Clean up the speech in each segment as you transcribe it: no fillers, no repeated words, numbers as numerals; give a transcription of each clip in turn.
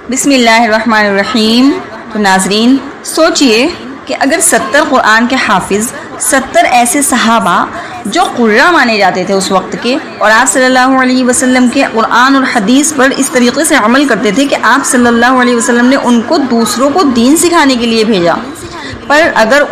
بسم اللہ الرحمن الرحیم۔ تو ناظرین سوچئے کہ اگر 70 قرآن کے حافظ، 70 ایسے صحابہ جو قرہ مانے جاتے تھے اس وقت کے، اور آپ صلی اللہ علیہ وسلم کے قرآن اور حدیث پر اس طریقے سے عمل کرتے تھے کہ آپ صلی اللہ علیہ وسلم نے ان کو دوسروں کو دین سکھانے کے لیے بھیجا، پر اگر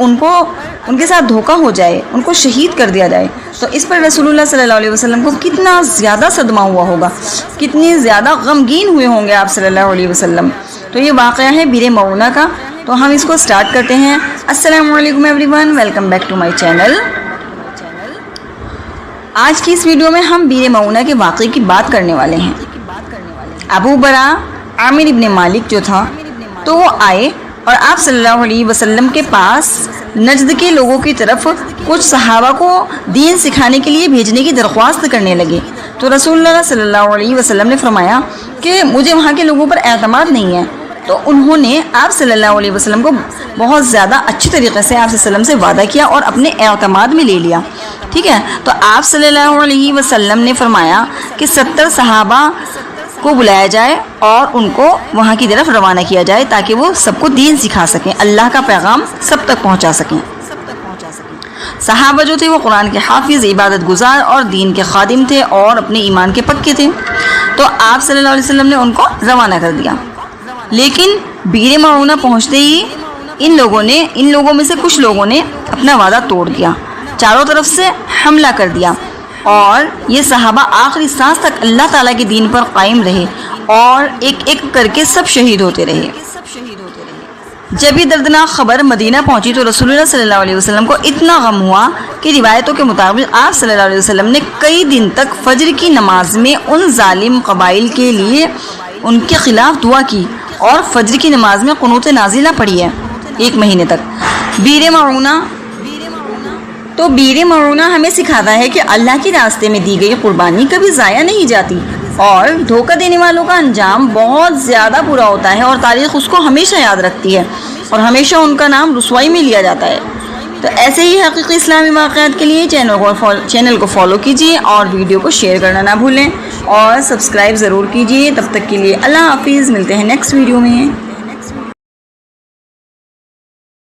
ان کے ساتھ دھوکہ ہو جائے، ان کو شہید کر دیا جائے، تو اس پر رسول اللہ صلی اللہ علیہ وسلم کو کتنا زیادہ صدمہ ہوا ہوگا، کتنی زیادہ غمگین ہوئے ہوں گے آپ صلی اللہ علیہ وسلم۔ تو یہ واقعہ ہے بیر معونہ کا، تو ہم اس کو سٹارٹ کرتے ہیں۔ السلام علیکم everyone, welcome back to my channel. آج کی اس ویڈیو میں ہم بیر معونہ کے واقعے کی بات کرنے والے ہیں۔ ابو برا عامر ابن مالک جو تھا، تو وہ آئے اور آپ صلی اللہ علیہ وسلم کے پاس نجد کے لوگوں کی طرف کچھ صحابہ کو دین سکھانے کے لیے بھیجنے کی درخواست کرنے لگے۔ تو رسول اللہ صلی اللہ علیہ وسلم نے فرمایا کہ مجھے وہاں کے لوگوں پر اعتماد نہیں ہے۔ تو انہوں نے آپ صلی اللہ علیہ وسلم کو بہت زیادہ اچھی طریقے سے آپ صلی اللہ علیہ وسلم سے وعدہ کیا اور اپنے اعتماد میں لے لیا، ٹھیک ہے۔ تو آپ صلی اللہ علیہ وسلم نے فرمایا کہ 70 صحابہ کو بلایا جائے اور ان کو وہاں کی طرف روانہ کیا جائے تاکہ وہ سب کو دین سکھا سکیں، اللہ کا پیغام سب تک پہنچا سکیں۔ صحابہ جو تھے وہ قرآن کے حافظ، عبادت گزار اور دین کے خادم تھے اور اپنے ایمان کے پکے تھے۔ تو آپ صلی اللہ علیہ وسلم نے ان کو روانہ کر دیا، لیکن بیر معونہ پہنچتے ہی ان لوگوں میں سے کچھ لوگوں نے اپنا وعدہ توڑ دیا، چاروں طرف سے حملہ کر دیا، اور یہ صحابہ آخری سانس تک اللہ تعالیٰ کے دین پر قائم رہے اور ایک ایک کر کے سب شہید ہوتے رہے۔ جب یہ دردناک خبر مدینہ پہنچی تو رسول اللہ صلی اللہ علیہ وسلم کو اتنا غم ہوا کہ روایتوں کے مطابق آپ صلی اللہ علیہ وسلم نے کئی دن تک فجر کی نماز میں ان ظالم قبائل کے لیے ان کے خلاف دعا کی اور فجر کی نماز میں قنوت نازلہ پڑھی ہے 1 مہینے تک۔ بیر معونہ ہمیں سکھاتا ہے کہ اللہ کے راستے میں دی گئی قربانی کبھی ضائع نہیں جاتی، اور دھوکہ دینے والوں کا انجام بہت زیادہ برا ہوتا ہے اور تاریخ اس کو ہمیشہ یاد رکھتی ہے اور ہمیشہ ان کا نام رسوائی میں لیا جاتا ہے۔ تو ایسے ہی حقیقی اسلامی واقعات کے لیے چینل کو فالو کیجیے اور ویڈیو کو شیئر کرنا نہ بھولیں اور سبسکرائب ضرور کیجیے۔ تب تک کے لیے اللہ حافظ، ملتے ہیں نیکسٹ ویڈیو میں۔